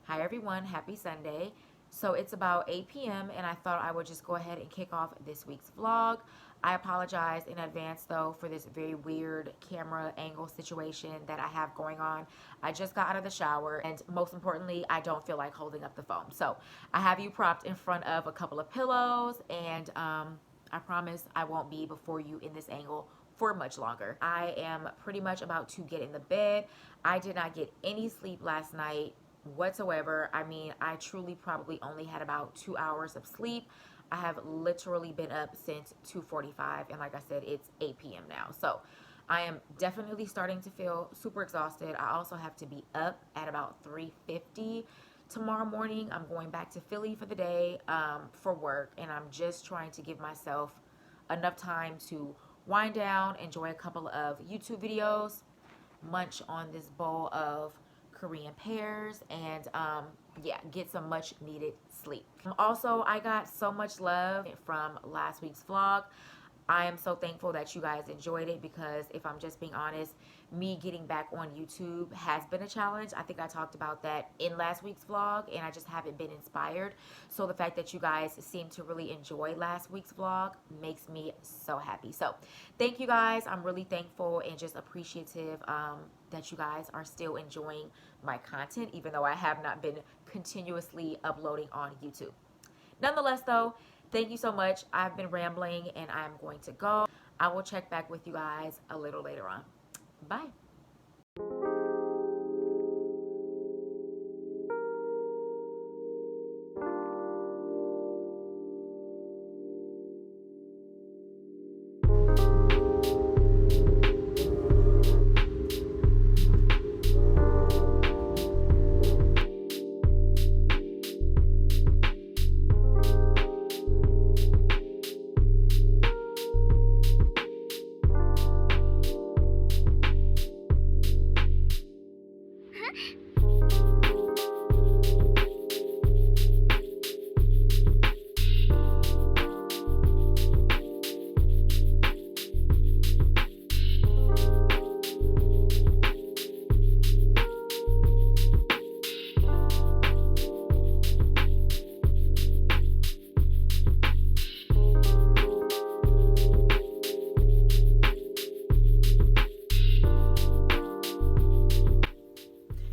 Hi everyone, happy Sunday. So it's about 8 p.m. and I thought I would just go ahead and kick off this week's vlog. I apologize in advance though for this very weird camera angle situation that I have going on. I just got out of the shower and most importantly, I don't feel like holding up the phone. So I have you propped in front of a couple of pillows and I promise I won't be before you in this angle for much longer. I am pretty much about to get in the bed. I did not get any sleep last night whatsoever. I mean, I truly probably only had about 2 hours of sleep. I have literally been up since 2:45 and like I said, it's 8 p.m. now. So I am definitely starting to feel super exhausted. I also have to be up at about 3:50 tomorrow morning. I'm going back to Philly for the day for work, and I'm just trying to give myself enough time to wind down, enjoy a couple of YouTube videos, munch on this bowl of Korean pears, and yeah, get some much needed sleep. Also, I got so much love from last week's vlog. I am so thankful that you guys enjoyed it because if I'm just being honest, me getting back on YouTube has been a challenge. I think I talked about that in last week's vlog and I just haven't been inspired. So the fact that you guys seem to really enjoy last week's vlog makes me so happy. So thank you guys. I'm really thankful and just appreciative that you guys are still enjoying my content even though I have not been continuously uploading on YouTube. Nonetheless though, thank you so much. I've been rambling and I'm going to go. I will check back with you guys a little later on. Bye.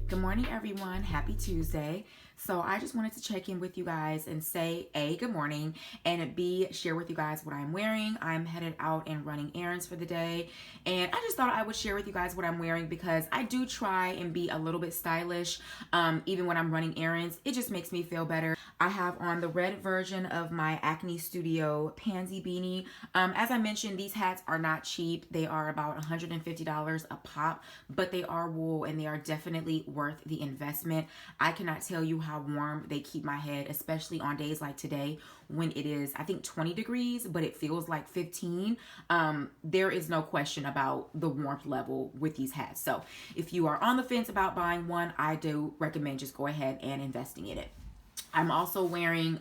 Good morning, everyone. Happy Tuesday. So I just wanted to check in with you guys and say A, good morning, and B, share with you guys what I'm wearing. I'm headed out and running errands for the day, and I just thought I would share with you guys what I'm wearing because I do try and be a little bit stylish even when I'm running errands. It just makes me feel better. I have on the red version of my Acne Studio pansy beanie. As I mentioned, these hats are not cheap. They are about $150 a pop, but they are wool and they are definitely worth the investment. I cannot tell you how warm they keep my head, especially on days like today when it is, I think, 20 degrees, but it feels like 15. There is no question about the warmth level with these hats. So if you are on the fence about buying one, I do recommend just go ahead and investing in it. I'm also wearing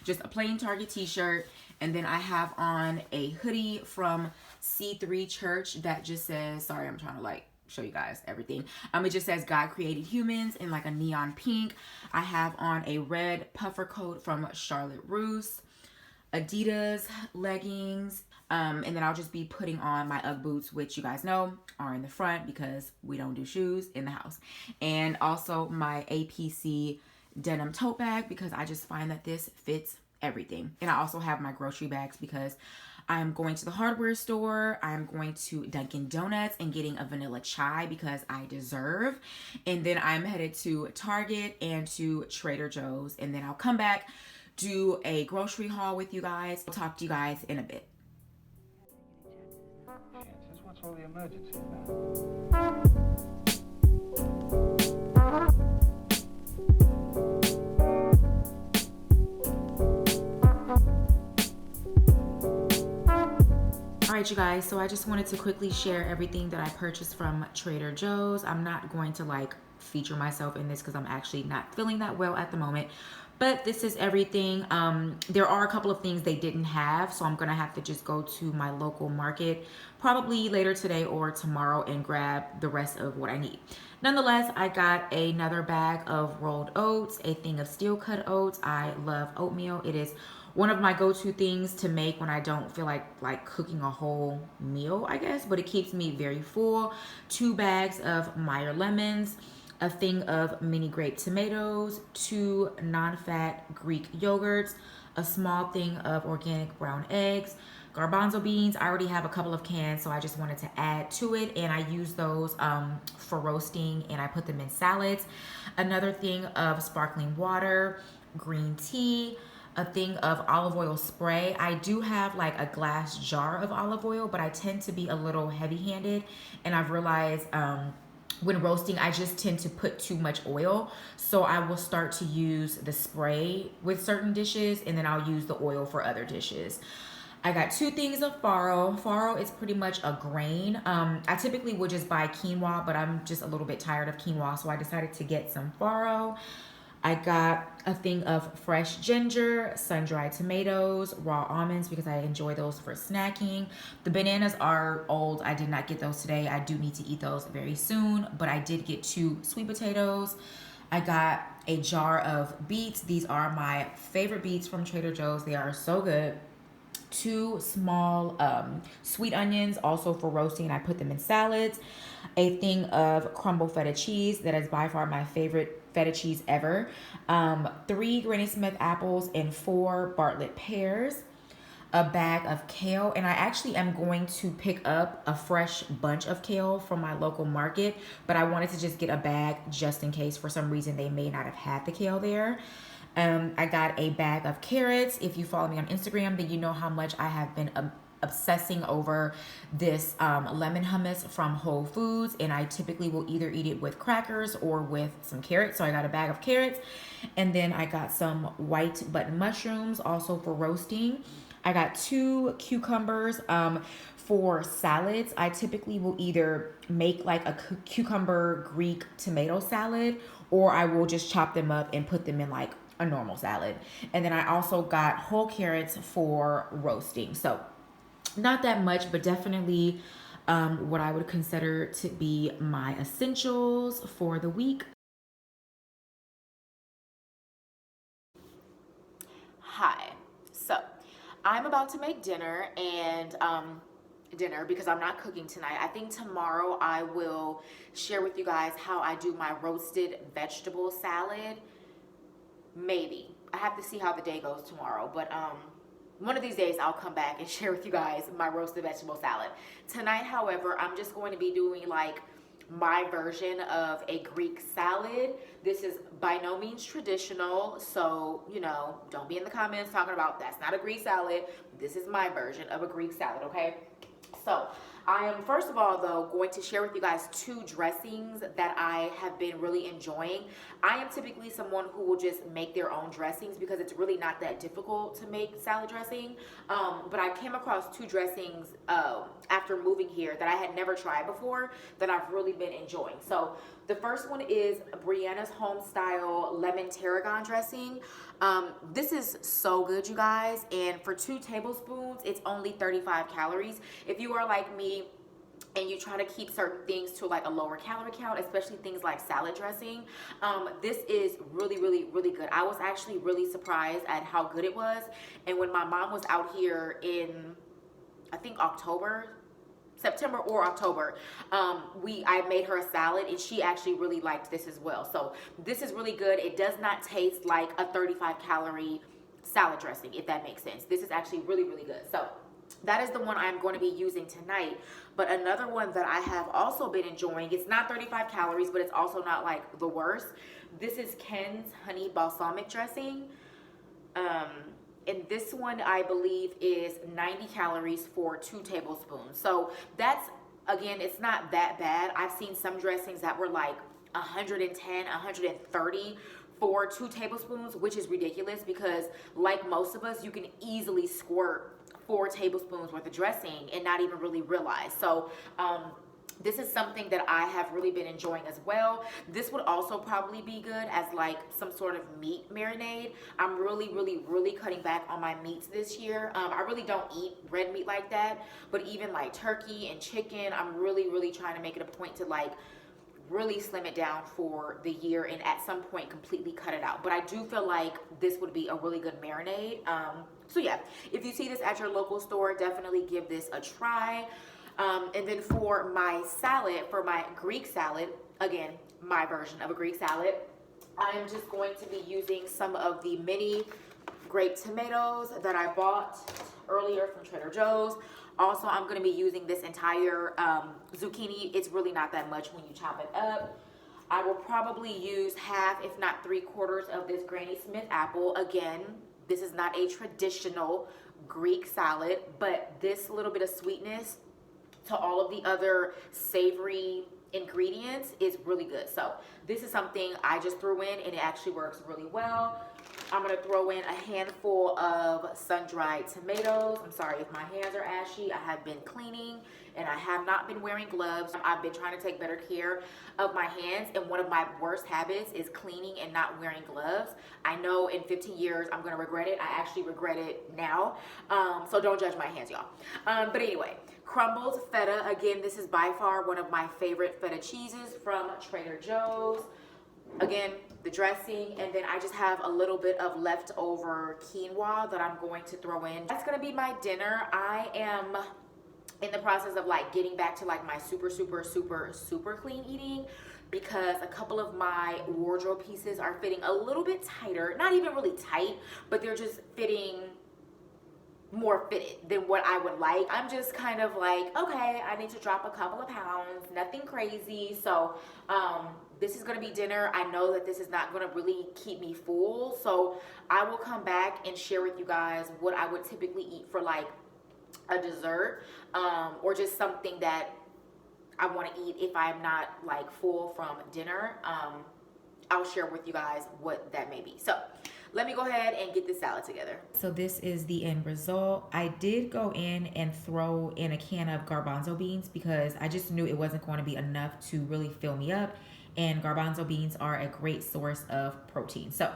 just a plain Target t-shirt, and then I have on a hoodie from C3 Church that just says, sorry, I'm trying to like show you guys everything. It just says God created humans in like a neon pink. I have on a red puffer coat from Charlotte Russe, Adidas leggings, and then I'll just be putting on my Ugg boots, which you guys know are in the front because we don't do shoes in the house, and also my APC denim tote bag because I just find that this fits everything. And I also have my grocery bags because I'm going to the hardware store. I'm going to Dunkin' Donuts and getting a vanilla chai because I deserve. And then I'm headed to Target and to Trader Joe's. And then I'll come back, do a grocery haul with you guys. I'll talk to you guys in a bit. What's all the emergency Alright you guys, so I just wanted to quickly share everything that I purchased from Trader Joe's. I'm not going to like feature myself in this because I'm actually not feeling that well at the moment, But this is everything. There are a couple of things they didn't have, so I'm gonna have to just go to my local market probably later today or tomorrow and grab the rest of what I need. Nonetheless, I got another bag of rolled oats, a thing of steel cut oats. I love oatmeal. It is one of my go-to things to make when I don't feel like cooking a whole meal, I guess, but it keeps me very full. 2 bags of Meyer lemons, a thing of mini grape tomatoes, 2 non-fat Greek yogurts, a small thing of organic brown eggs, garbanzo beans. I already have a couple of cans, so I just wanted to add to it, and I use those for roasting, and I put them in salads. Another thing of sparkling water, green tea, a thing of olive oil spray. I do have like a glass jar of olive oil, but I tend to be a little heavy handed, and I've realized when roasting, I just tend to put too much oil. So I will start to use the spray with certain dishes, and then I'll use the oil for other dishes. I got 2 things of farro. Farro is pretty much a grain. I typically would just buy quinoa, but I'm just a little bit tired of quinoa, so I decided to get some farro. I got a thing of fresh ginger, sun-dried tomatoes, raw almonds because I enjoy those for snacking. The bananas are old. I did not get those today. I do need to eat those very soon, but I did get 2 sweet potatoes. I got a jar of beets. These are my favorite beets from Trader Joe's. They are so good. 2 small sweet onions, also for roasting. I put them in salads. A thing of crumble feta cheese. That is by far my favorite feta cheese ever. 3 Granny Smith apples and 4 Bartlett pears. A bag of kale, and I actually am going to pick up a fresh bunch of kale from my local market, but I wanted to just get a bag just in case for some reason they may not have had the kale there. I got a bag of carrots. If you follow me on Instagram, then you know how much I have been obsessing over this lemon hummus from Whole Foods, and I typically will either eat it with crackers or with some carrots. So I got a bag of carrots, and then I got some white button mushrooms also for roasting. I got 2 cucumbers for salads. I typically will either make like a cucumber Greek tomato salad, or I will just chop them up and put them in like a normal salad. And then I also got whole carrots for roasting. So not that much, but definitely what I would consider to be my essentials for the week. Hi. So I'm about to make dinner, and dinner because I'm not cooking tonight. I think tomorrow I will share with you guys how I do my roasted vegetable salad. Maybe. I have to see how the day goes tomorrow, but one of these days I'll come back and share with you guys my roasted vegetable salad. Tonight, however, I'm just going to be doing like my version of a Greek salad. This is by no means traditional, so don't be in the comments talking about that's not a Greek salad. This is my version of a Greek salad, okay? So I am first of all though going to share with you guys 2 dressings that I have been really enjoying. I am typically someone who will just make their own dressings because it's really not that difficult to make salad dressing. But I came across 2 dressings after moving here that I had never tried before that I've really been enjoying. So the first one is Brianna's Home Style Lemon Tarragon Dressing. This is so good, you guys, and for 2 tablespoons it's only 35 calories. If you are like me and you try to keep certain things to like a lower calorie count, especially things like salad dressing, this is really, really, really good. I was actually really surprised at how good it was. And when my mom was out here in, I think September or October, I made her a salad, and she actually really liked this as well. So this is really good. It does not taste like a 35 calorie salad dressing, if that makes sense. This is actually really, really good. So that is the one I'm going to be using tonight. But another one that I have also been enjoying, it's not 35 calories, but it's also not like the worst. This is Ken's Honey Balsamic Dressing. And this one I believe is 90 calories for 2 tablespoons. So that's, again, it's not that bad. I've seen some dressings that were like 110, 130 for 2 tablespoons, which is ridiculous because like most of us, you can easily squirt 4 tablespoons worth of dressing and not even really realize. So This is something that I have really been enjoying as well. This would also probably be good as like some sort of meat marinade. I'm really cutting back on my meats this year. I really don't eat red meat like that, but even like turkey and chicken, I'm really trying to make it a point to like really slim it down for the year and at some point completely cut it out. But I do feel like this would be a really good marinade. So yeah, if you see this at your local store, definitely give this a try. And then for my salad, for my Greek salad, again, my version of a Greek salad, I am just going to be using some of the mini grape tomatoes that I bought earlier from Trader Joe's. Also, I'm going to be using this entire zucchini. It's really not that much when you chop it up. I will probably use half, if not 3/4 of this Granny Smith apple. Again, this is not a traditional Greek salad, but this little bit of sweetness to all of the other savory ingredients is really good. So this is something I just threw in and it actually works really well. I'm gonna throw in a handful of sun-dried tomatoes. I'm sorry if my hands are ashy. I have been cleaning and I have not been wearing gloves. I've been trying to take better care of my hands, and one of my worst habits is cleaning and not wearing gloves. I know in 15 years I'm gonna regret it. I actually regret it now. So don't judge my hands, y'all. But anyway, crumbled feta. Again, this is by far one of my favorite feta cheeses from Trader Joe's. Again, the dressing, and then I just have a little bit of leftover quinoa that I'm going to throw in. That's gonna be my dinner. I am in the process of like getting back to like my super clean eating, because a couple of my wardrobe pieces are fitting a little bit tighter. Not even really tight, but they're just fitting more fitted than what I would like. I'm just kind of like, okay, I need to drop a couple of pounds, nothing crazy. So this is gonna be dinner. I know that this is not gonna really keep me full, so I will come back and share with you guys what I would typically eat for like a dessert, or just something that I want to eat if I'm not like full from dinner. I'll share with you guys what that may be. So let me go ahead and get this salad together. So this is the end result. I did go in and throw in a can of garbanzo beans because I just knew it wasn't going to be enough to really fill me up. And garbanzo beans are a great source of protein. So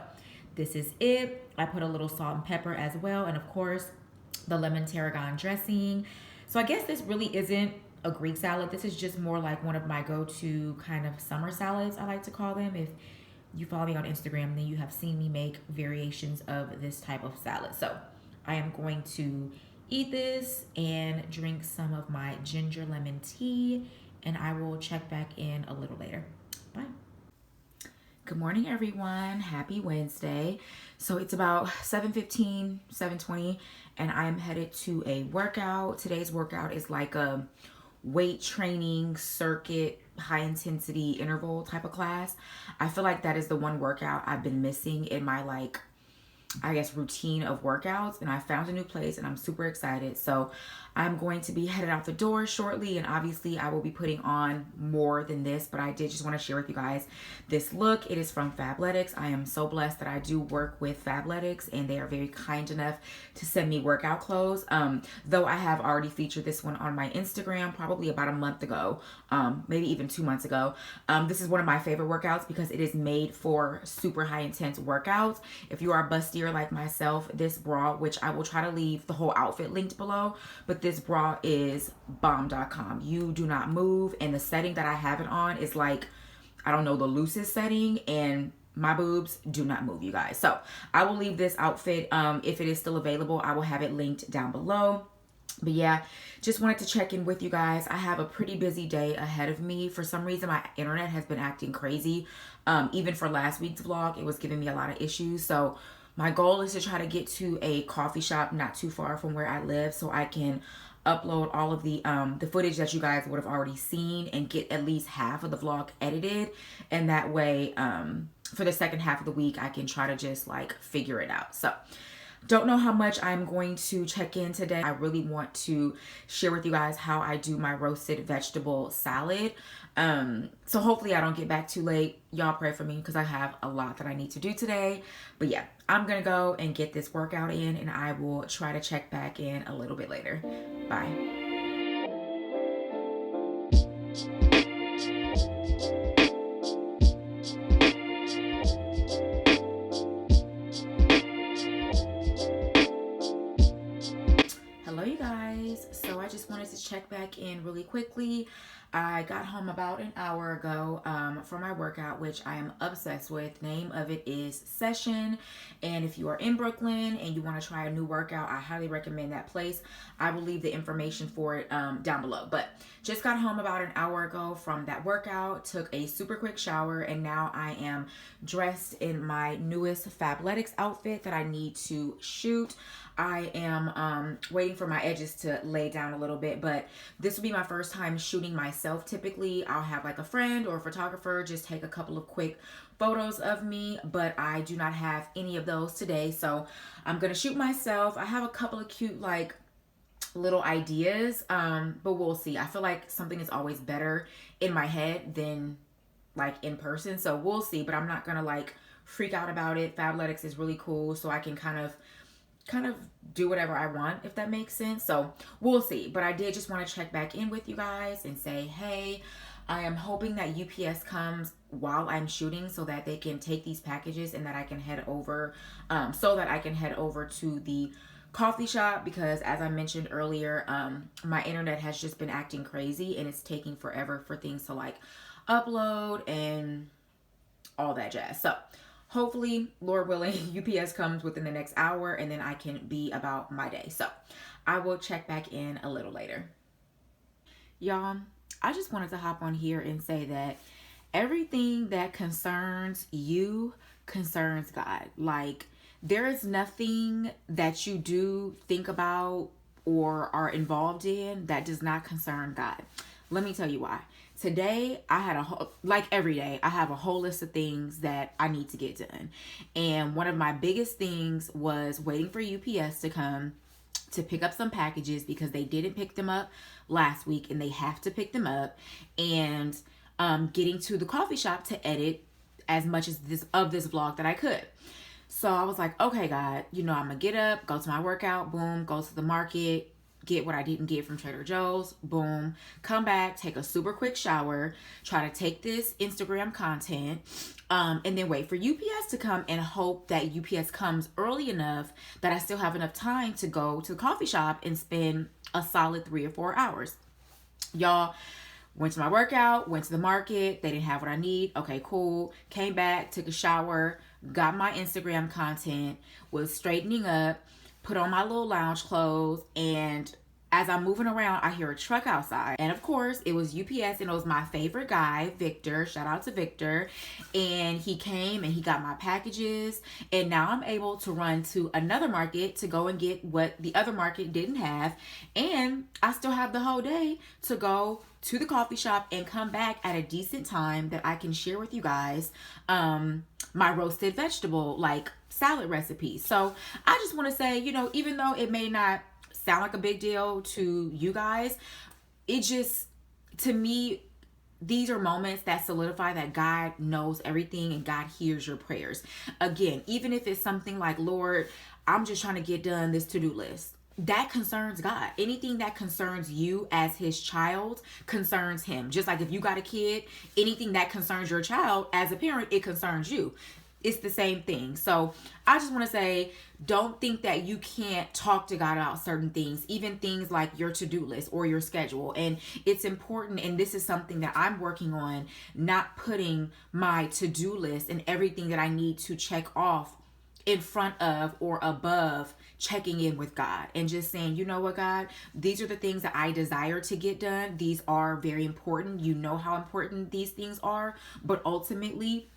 this is it. I put a little salt and pepper as well. And of course, the lemon tarragon dressing. So I guess this really isn't a Greek salad. This is just more like one of my go-to kind of summer salads, I like to call them. If you follow me on Instagram, then you have seen me make variations of this type of salad. So I am going to eat this and drink some of my ginger lemon tea, and I will check back in a little later. Bye. Good morning, everyone. Happy Wednesday. So it's about 7:15, 7:20, and I'm headed to a workout. Today's workout is like a weight training circuit, high intensity interval type of class. I feel like that is the one workout I've been missing in my like, I guess, routine of workouts, and I found a new place and I'm super excited. So I'm going to be headed out the door shortly, and obviously I will be putting on more than this, but I did just want to share with you guys this look. It is from Fabletics. I am so blessed that I do work with Fabletics, and they are very kind enough to send me workout clothes. Though I have already featured this one on my Instagram probably about a month ago, maybe even 2 months ago. This is one of my favorite workouts because it is made for super high intense workouts. If you are bustier like myself, this bra, which I will try to leave the whole outfit linked below, but this bra is bomb.com. You do not move, and the setting that I have it on is like, I don't know, the loosest setting, and my boobs do not move, you guys. So I will leave this outfit, if it is still available, I will have it linked down below. But yeah, just wanted to check in with you guys. I have a pretty busy day ahead of me. For some reason, my internet has been acting crazy. Even for last week's vlog, it was giving me a lot of issues. So my goal is to try to get to a coffee shop not too far from where I live so I can upload all of the footage that you guys would have already seen and get at least half of the vlog edited. And that way, for the second half of the week, I can try to just like figure it out. So don't know how much I'm going to check in today. I really want to share with you guys how I do my roasted vegetable salad. So hopefully I don't get back too late. Y'all pray for me because I have a lot that I need to do today. But yeah, I'm gonna go and get this workout in, and I will try to check back in a little bit later. Bye. back in really quickly. I got home about an hour ago from my workout, which I am obsessed with. Name of it is Session. And if you are in Brooklyn and you want to try a new workout, I highly recommend that place. I will leave the information for it down below. But just got home about an hour ago from that workout, took a super quick shower, and now I am dressed in my newest Fabletics outfit that I need to shoot. I am waiting for my edges to lay down a little bit, but this will be my first time shooting myself. Typically, I'll have like a friend or a photographer just take a couple of quick photos of me, but I do not have any of those today, so I'm gonna shoot myself. I have a couple of cute like little ideas, but we'll see. I feel like something is always better in my head than like in person, so we'll see, but I'm not gonna like freak out about it. Fabletics is really cool, so I can kind of do whatever I want, if that makes sense. So we'll see. But I did just want to check back in with you guys and say, hey, I am hoping that UPS comes while I'm shooting so that they can take these packages and that I can head over to the coffee shop, because as I mentioned earlier, my internet has just been acting crazy and it's taking forever for things to like upload and all that jazz. So hopefully, Lord willing, UPS comes within the next hour and then I can be about my day. So I will check back in a little later. Y'all, I just wanted to hop on here and say that everything that concerns you concerns God. Like, there is nothing that you do, think about, or are involved in that does not concern God. Let me tell you why. Today, I had like every day, I have a whole list of things that I need to get done. And one of my biggest things was waiting for UPS to come to pick up some packages because they didn't pick them up last week and they have to pick them up. And getting to the coffee shop to edit as much as this vlog that I could. So I was like, okay, God, I'm going to get up, go to my workout, boom, go to the market, get what I didn't get from Trader Joe's, boom, come back, take a super quick shower, try to take this Instagram content, and then wait for UPS to come and hope that UPS comes early enough that I still have enough time to go to the coffee shop and spend a solid 3 or 4 hours. Y'all, went to my workout, went to the market, they didn't have what I need, okay, cool, came back, took a shower, got my Instagram content, was straightening up, put on my little lounge clothes, and as I'm moving around, I hear a truck outside. And of course, it was UPS, and it was my favorite guy, Victor. Shout out to Victor. And he came and he got my packages. And now I'm able to run to another market to go and get what the other market didn't have. And I still have the whole day to go to the coffee shop and come back at a decent time that I can share with you guys my roasted vegetable like salad recipe. So I just want to say, even though it may not sound like a big deal to you guys, it just, to me, these are moments that solidify that God knows everything and God hears your prayers. Again, even if it's something like, Lord, I'm just trying to get done this to-do list. That concerns God. Anything that concerns you as his child concerns him. Just like if you got a kid, anything that concerns your child as a parent, it concerns you. It's the same thing. So I just want to say, don't think that you can't talk to God about certain things, even things like your to-do list or your schedule. And it's important, and this is something that I'm working on, not putting my to-do list and everything that I need to check off in front of or above checking in with God and just saying, you know what, God, these are the things that I desire to get done. These are very important. You know how important these things are, but ultimately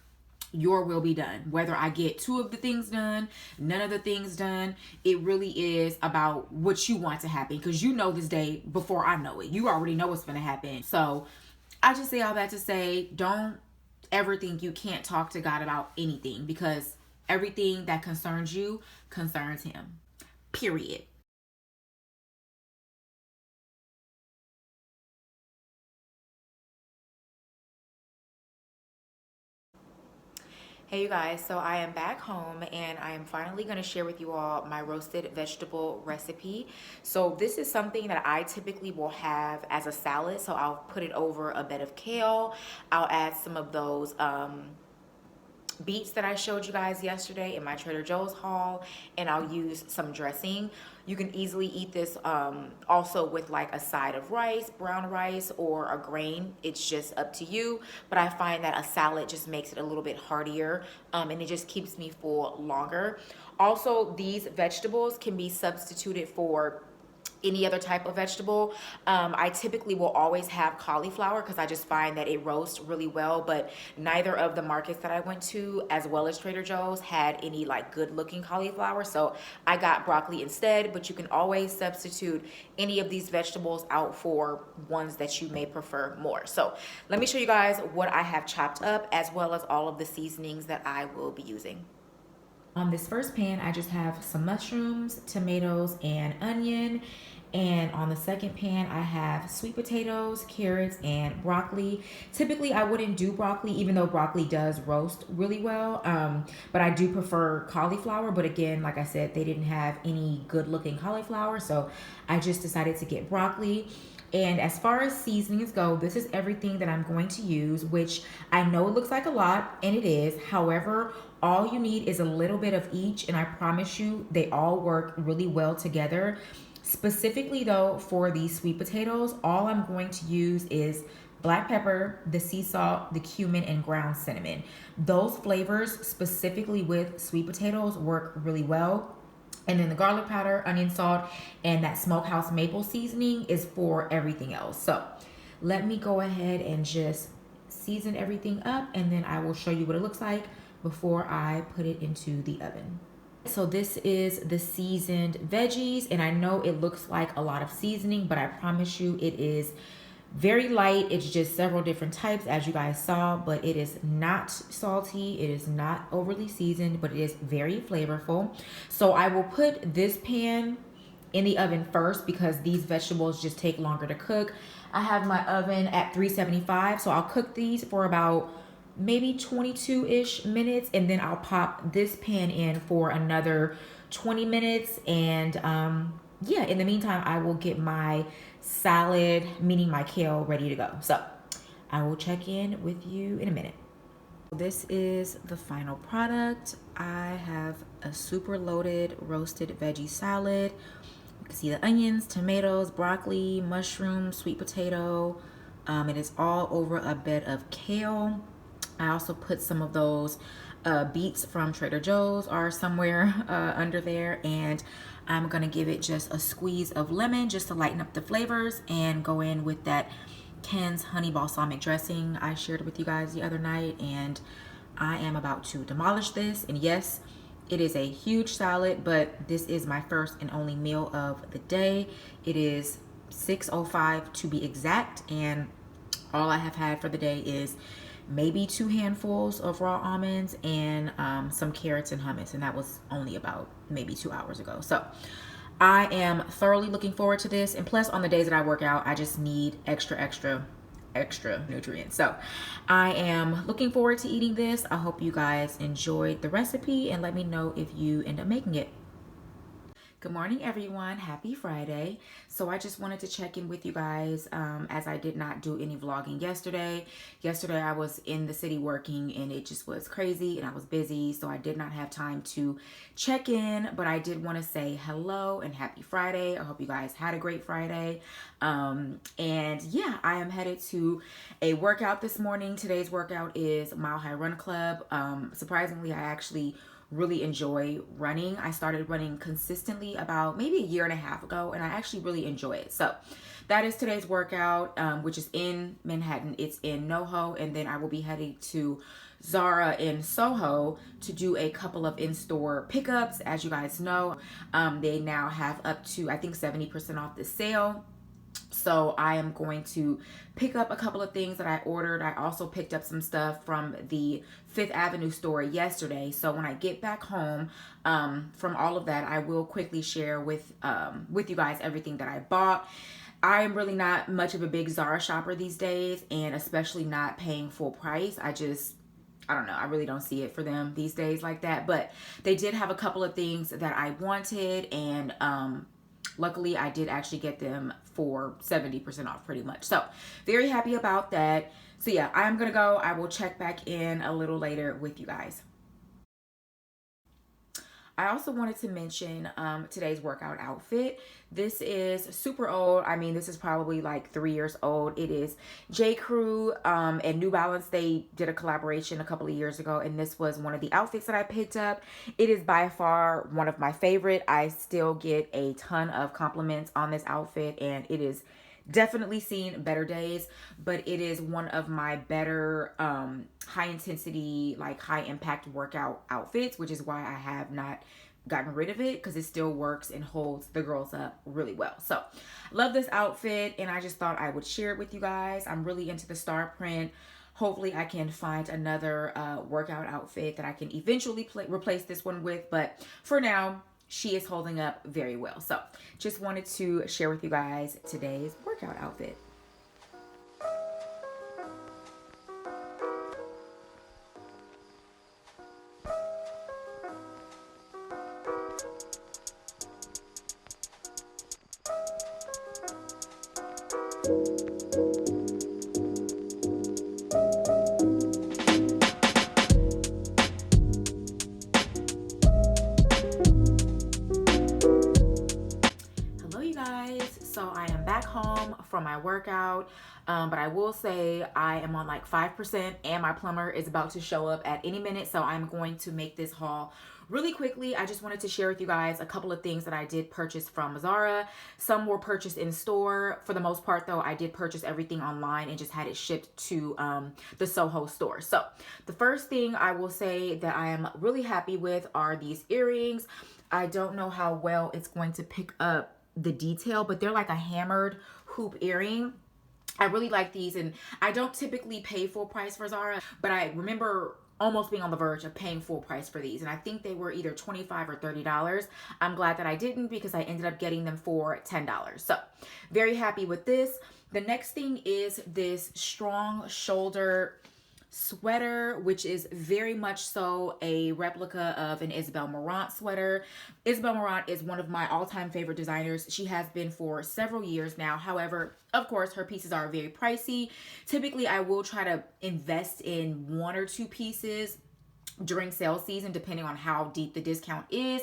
your will be done. Whether I get 2 of the things done, none of the things done, it really is about what you want to happen, because you know this day before I know it. You already know what's going to happen. So I just say all that to say, don't ever think you can't talk to God about anything, because everything that concerns you concerns him. Period. Hey you guys, so I am back home and I am finally going to share with you all my roasted vegetable recipe. So this is something that I typically will have as a salad. So I'll put it over a bed of kale. I'll add some of those beets that I showed you guys yesterday in my Trader Joe's haul, and I'll use some dressing. You can easily eat this also with like a side of rice, brown rice, or a grain. It's just up to you. But I find that a salad just makes it a little bit heartier, and it just keeps me full longer. Also, these vegetables can be substituted for any other type of vegetable. I typically will always have cauliflower because I just find that it roasts really well, but neither of the markets that I went to, as well as Trader Joe's, had any like good looking cauliflower. So I got broccoli instead, but you can always substitute any of these vegetables out for ones that you may prefer more. So let me show you guys what I have chopped up, as well as all of the seasonings that I will be using. On this first pan, I just have some mushrooms, tomatoes, and onion. And on the second pan, I have sweet potatoes, carrots, and broccoli. Typically, I wouldn't do broccoli, even though broccoli does roast really well. But I do prefer cauliflower. But again, like I said, they didn't have any good looking cauliflower. So I just decided to get broccoli. And as far as seasonings go, this is everything that I'm going to use, which I know it looks like a lot, and it is. However, all you need is a little bit of each, and I promise you, they all work really well together. Specifically though, for these sweet potatoes, all I'm going to use is black pepper, the sea salt, the cumin, and ground cinnamon. Those flavors specifically with sweet potatoes work really well. And then the garlic powder, onion salt, and that smokehouse maple seasoning is for everything else. So let me go ahead and just season everything up, and then I will show you what it looks like before I put it into the oven. So this is the seasoned veggies, and I know it looks like a lot of seasoning, but I promise you it is very light. It's just several different types, as you guys saw, but it is not salty. It is not overly seasoned, but it is very flavorful. So I will put this pan in the oven first because these vegetables just take longer to cook. I have my oven at 375, so I'll cook these for about maybe 22-ish minutes, and then I'll pop this pan in for another 20 minutes. And yeah, in the meantime, I will get my salad, meaning my kale, ready to go. So I will check in with you in a minute. This is the final product. I have a super loaded roasted veggie salad. You can see the onions, tomatoes, broccoli, mushrooms, sweet potato. It is all over a bed of kale. I also put some of those beets from Trader Joe's are somewhere under there, and I'm gonna give it just a squeeze of lemon just to lighten up the flavors, and go in with that Ken's honey balsamic dressing I shared with you guys the other night. And I am about to demolish this. And yes, it is a huge salad, but this is my first and only meal of the day. It is 6:05 to be exact, and all I have had for the day is maybe 2 handfuls of raw almonds and some carrots and hummus, and that was only about maybe 2 hours ago. So I am thoroughly looking forward to this, and plus on the days that I work out, I just need extra nutrients. So I am looking forward to eating this. I hope you guys enjoyed the recipe, and let me know if you end up making it. Good morning, everyone. Happy Friday. So I just wanted to check in with you guys as I did not do any vlogging yesterday. Yesterday I was in the city working, and it just was crazy, and I was busy, so I did not have time to check in. But I did want to say hello and happy Friday. I hope you guys had a great Friday. And yeah, I am headed to a workout this morning. Today's workout is Mile High Run Club. Surprisingly, I actually really enjoy running. I started running consistently about maybe a year and a half ago, and I actually really enjoy it. So that is today's workout, which is in Manhattan. It's in NoHo, and then I will be heading to Zara in Soho to do a couple of in-store pickups. As you guys know, they now have up to, I think, 70% off the sale. So I am going to pick up a couple of things that I ordered. I also picked up some stuff from the Fifth Avenue store yesterday. So when I get back home from all of that, I will quickly share with you guys everything that I bought. I am really not much of a big Zara shopper these days, and especially not paying full price. I don't know. I really don't see it for them these days like that. But they did have a couple of things that I wanted, and luckily, I did actually get them for 70% off pretty much. So very happy about that. So yeah, I'm gonna go. I will check back in a little later with you guys. I also wanted to mention today's workout outfit. This is super old. I mean, this is probably like 3 years old. It is J. Crew and New Balance. They did a collaboration a couple of years ago, and this was one of the outfits that I picked up. It is by far one of my favorite. I still get a ton of compliments on this outfit, and it is definitely seen better days, but it is one of my better high intensity, like high impact workout outfits, which is why I have not gotten rid of it, because it still works and holds the girls up really well. So love this outfit, and I just thought I would share it with you guys. I'm really into the star print. Hopefully I can find another workout outfit that I can eventually replace this one with, but for now she is holding up very well. So just wanted to share with you guys today's workout outfit. Hello you guys, so I am back home from my workout, but I will say I am on like 5% and my plumber is about to show up at any minute, so I'm going to make this haul really quickly. I just wanted to share with you guys a couple of things that I did purchase from Zara. Some were purchased in store. For the most part though, I did purchase everything online and just had it shipped to the Soho store. So the first thing I will say that I am really happy with are these earrings. I don't know how well it's going to pick up the detail, but they're like a hammered hoop earring. I really like these, and I don't typically pay full price for Zara, but I remember almost being on the verge of paying full price for these, and I think they were either $25 or $30. I'm glad that I didn't, because I ended up getting them for $10. So very happy with this. The next thing is this strong shoulder sweater, which is very much so a replica of an Isabel Marant sweater. Isabel Marant is one of my all-time favorite designers. She has been for several years now. However, of course, her pieces are very pricey. Typically, I will try to invest in one or two pieces during sale season, depending on how deep the discount is.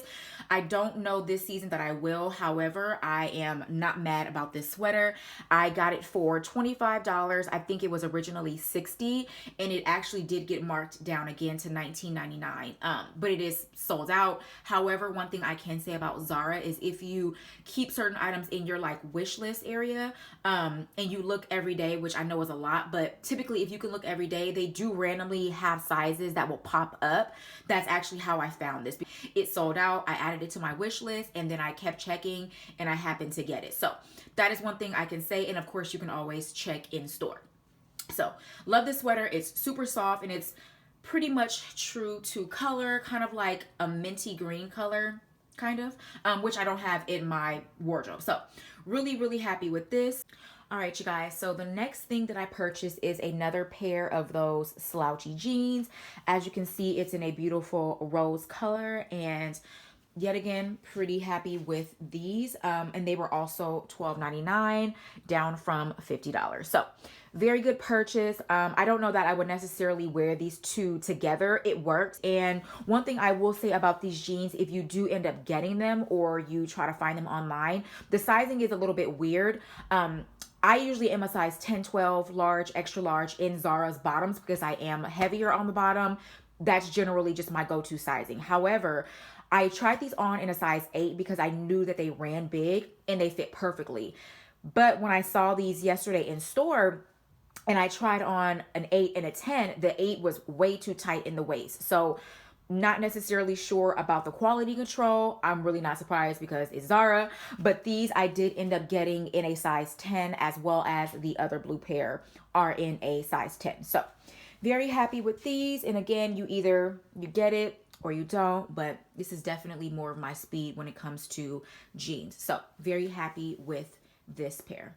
I don't know this season that I will. However, I am not mad about this sweater. I got it for $25. I think it was originally $60, and it actually did get marked down again to $19.99. But it is sold out. However, one thing I can say about Zara is if you keep certain items in your like wish list area, and you look every day, which I know is a lot, but typically if you can look every day, they do randomly have sizes that will pop up. That's actually how I found this. It sold out. I added it to my wish list, and then I kept checking, and I happened to get it. So that is one thing I can say. And of course, you can always check in store. So love this sweater. It's super soft, and it's pretty much true to color, kind of like a minty green color, kind of, which I don't have in my wardrobe. So really, really happy with this. All right, you guys, so the next thing that I purchased is another pair of those slouchy jeans. As you can see, it's in a beautiful rose color, and yet again, pretty happy with these. And they were also $12.99, down from $50. So very good purchase. I don't know that I would necessarily wear these two together. It works. And one thing I will say about these jeans, if you do end up getting them or you try to find them online, the sizing is a little bit weird. I usually am a size 10, 12, large, extra large in Zara's bottoms because I am heavier on the bottom. That's generally just my go-to sizing. However, I tried these on in a size 8 because I knew that they ran big and they fit perfectly. But when I saw these yesterday in store and I tried on an 8 and a 10, the 8 was way too tight in the waist. So not necessarily sure about the quality control. I'm really not surprised because it's Zara, but these I did end up getting in a size 10, as well as the other blue pair are in a size 10. So very happy with these. And again, you get it or you don't, but this is definitely more of my speed when it comes to jeans. So very happy with this pair.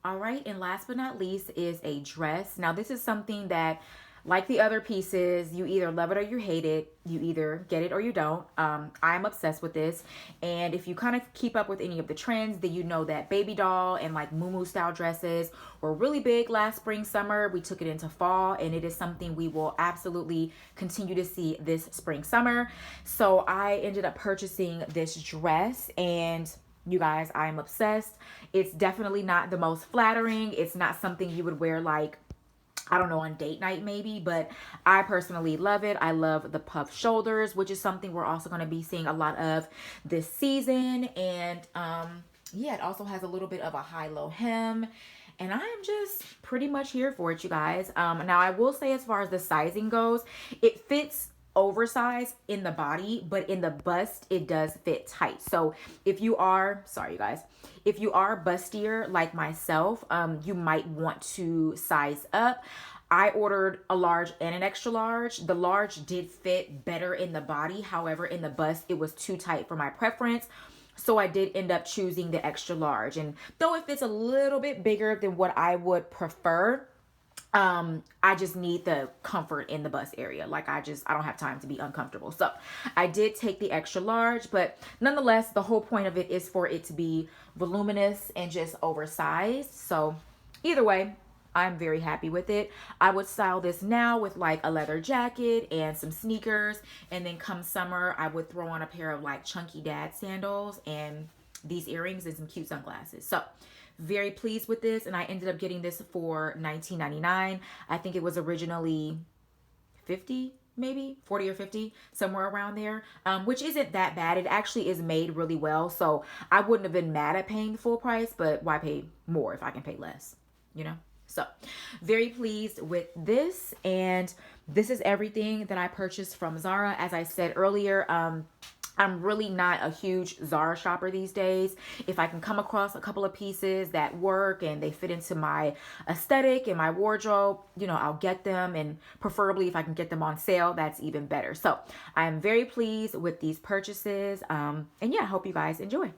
All right, and last but not least is a dress. Now this is something that like the other pieces, you either love it or you hate it. You either get it or you don't. I'm obsessed with this. And if you kind of keep up with any of the trends, then you know that baby doll and like muumuu style dresses were really big last spring, summer. We took it into fall, and it is something we will absolutely continue to see this spring, summer. So I ended up purchasing this dress, and you guys, I am obsessed. It's definitely not the most flattering. It's not something you would wear like, I don't know, on date night maybe, but I personally love it. I love the puff shoulders, which is something we're also going to be seeing a lot of this season. And yeah, it also has a little bit of a high-low hem. And I'm just pretty much here for it, you guys. Now, I will say, as far as the sizing goes, it fits oversized in the body, but in the bust it does fit tight. So if you are, sorry you guys, if you are bustier like myself, you might want to size up. I ordered a large and an extra large. The large did fit better in the body, however in the bust it was too tight for my preference. So I did end up choosing the extra large, and though it fits a little bit bigger than what I would prefer, I just need the comfort in the bust area. Like I don't have time to be uncomfortable. So I did take the extra large, but nonetheless, the whole point of it is for it to be voluminous and just oversized. So either way, I'm very happy with it. I would style this now with like a leather jacket and some sneakers. And then come summer, I would throw on a pair of like chunky dad sandals and these earrings and some cute sunglasses. So very pleased with this, and I ended up getting this for $19.99. I think it was originally 50, maybe 40 or 50, somewhere around there, which isn't that bad. It actually is made really well, so I wouldn't have been mad at paying the full price, but why pay more if I can pay less, you know? So very pleased with this, and this is everything that I purchased from Zara. As I said earlier, I'm really not a huge Zara shopper these days. If I can come across a couple of pieces that work and they fit into my aesthetic and my wardrobe, you know, I'll get them, and preferably if I can get them on sale, that's even better. So I am very pleased with these purchases. And yeah, I hope you guys enjoy.